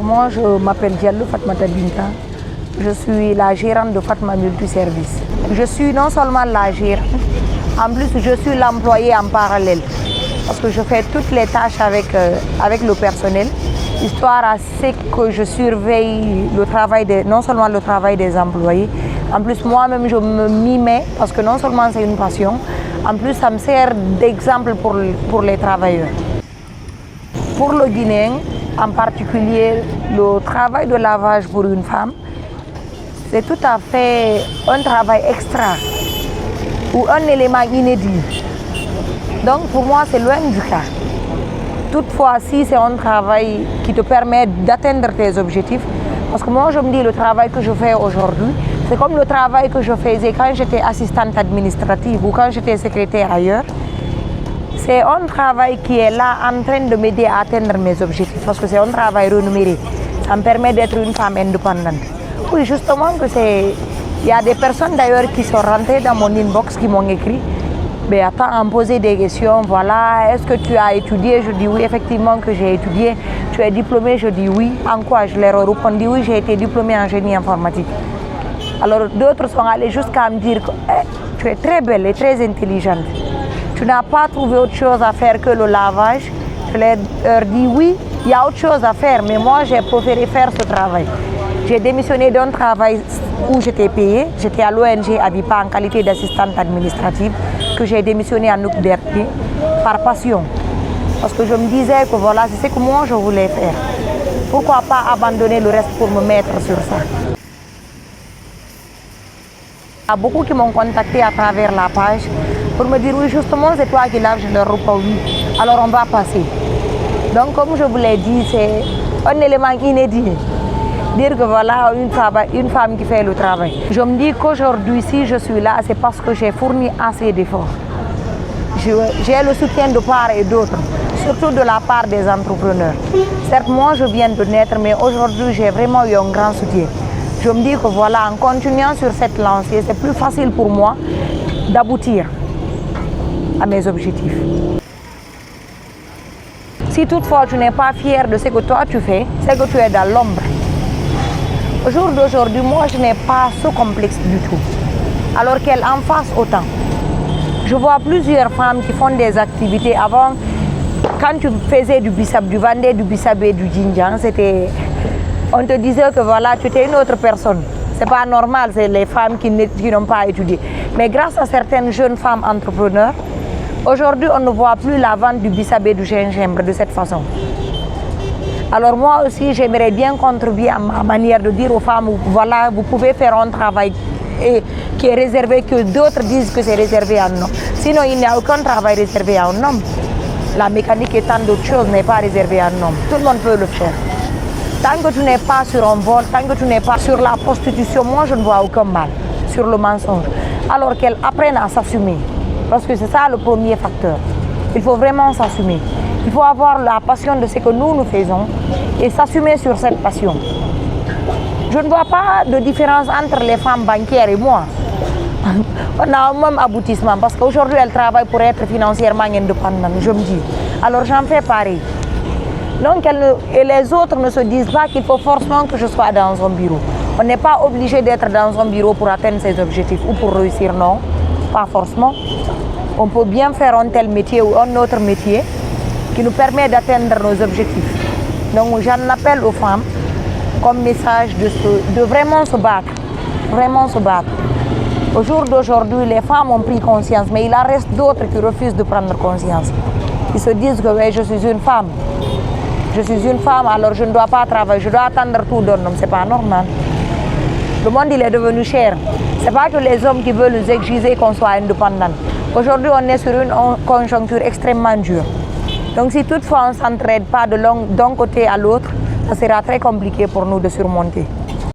Moi, je m'appelle Diallo Fatmata Binta. Je suis la gérante de Fatma Multiservice. Je suis non seulement la gérante, en plus je suis l'employée en parallèle. Parce que je fais toutes les tâches avec le personnel, histoire à ce que je surveille le travail non seulement le travail des employés, en plus moi-même je m'y mets parce que non seulement c'est une passion, en plus ça me sert d'exemple pour les travailleurs. Pour le Guinéen, en particulier le travail de lavage pour une femme, c'est tout à fait un travail extra ou un élément inédit. Donc pour moi c'est loin du cas. Toutefois, si c'est un travail qui te permet d'atteindre tes objectifs, parce que moi je me dis le travail que je fais aujourd'hui, c'est comme le travail que je faisais quand j'étais assistante administrative ou quand j'étais secrétaire ailleurs. C'est un travail qui est là en train de m'aider à atteindre mes objectifs parce que c'est un travail rémunéré. Ça me permet d'être une femme indépendante. Oui, justement, il y a des personnes d'ailleurs qui sont rentrées dans mon inbox qui m'ont écrit. Mais attends, à me poser des questions, voilà, est-ce que tu as étudié? Je dis oui, effectivement que j'ai étudié. Tu es diplômée? Je dis oui. En quoi? Je leur ai répondu oui, j'ai été diplômée en génie informatique. Alors d'autres sont allés jusqu'à me dire que tu es très belle et très intelligente. Tu n'as pas trouvé autre chose à faire que le lavage. Je leur dis oui, il y a autre chose à faire, mais moi j'ai préféré faire ce travail. J'ai démissionné d'un travail où j'étais payée. J'étais à l'ONG Avipa en qualité d'assistante administrative que j'ai démissionné en août dernier par passion. Parce que je me disais que voilà, c'est ce que moi je voulais faire. Pourquoi pas abandonner le reste pour me mettre sur ça? Il y a beaucoup qui m'ont contacté à travers la page pour me dire oui, justement c'est toi qui laves, je leur réponds oui. Alors on va passer. Donc comme je vous l'ai dit, c'est un élément inédit. Dire que voilà une femme qui fait le travail. Je me dis qu'aujourd'hui si je suis là, c'est parce que j'ai fourni assez d'efforts. J'ai le soutien de part et d'autre, surtout de la part des entrepreneurs. Certes, moi je viens de naître, mais aujourd'hui j'ai vraiment eu un grand soutien. Je me dis que voilà, en continuant sur cette lancée, c'est plus facile pour moi d'aboutir à mes objectifs. Si toutefois tu n'es pas fier de ce que toi tu fais, c'est que tu es dans l'ombre. Au jour d'aujourd'hui, moi je n'ai pas ce complexe du tout, alors qu'elle en fasse autant. Je vois plusieurs femmes qui font des activités. Avant, quand tu faisais du bissap, tu vendais du bissap et du djinjan, on te disait que voilà, tu étais une autre personne. C'est pas normal, c'est les femmes qui n'ont pas étudié. Mais grâce à certaines jeunes femmes entrepreneurs, aujourd'hui on ne voit plus la vente du bissap et du gingembre de cette façon. Alors moi aussi, j'aimerais bien contribuer à ma manière de dire aux femmes, voilà, vous pouvez faire un travail qui est réservé, que d'autres disent que c'est réservé à un homme. Sinon, il n'y a aucun travail réservé à un homme. La mécanique et tant d'autres choses n'est pas réservée à un homme. Tout le monde peut le faire. Tant que tu n'es pas sur un vol, tant que tu n'es pas sur la prostitution, moi je ne vois aucun mal sur le mensonge. Alors qu'elles apprennent à s'assumer. Parce que c'est ça le premier facteur. Il faut vraiment s'assumer. Il faut avoir la passion de ce que nous faisons et s'assumer sur cette passion. Je ne vois pas de différence entre les femmes banquières et moi. On a un même aboutissement parce qu'aujourd'hui elles travaillent pour être financièrement indépendantes, je me dis. Alors j'en fais pareil. Donc et les autres ne se disent pas qu'il faut forcément que je sois dans un bureau. On n'est pas obligé d'être dans un bureau pour atteindre ses objectifs ou pour réussir, non, pas forcément. On peut bien faire un tel métier ou un autre métier qui nous permet d'atteindre nos objectifs. Donc j'en appelle aux femmes comme message de vraiment se battre, vraiment se battre. Au jour d'aujourd'hui, les femmes ont pris conscience, mais il en reste d'autres qui refusent de prendre conscience. Ils se disent que ouais, je suis une femme. Je suis une femme, alors je ne dois pas travailler, je dois attendre tout d'un homme, c'est pas normal. Le monde il est devenu cher. C'est pas que les hommes qui veulent nous exiger qu'on soit indépendants. Aujourd'hui, on est sur une conjoncture extrêmement dure. Donc si toutefois on ne s'entraide pas d'un côté à l'autre, ça sera très compliqué pour nous de surmonter.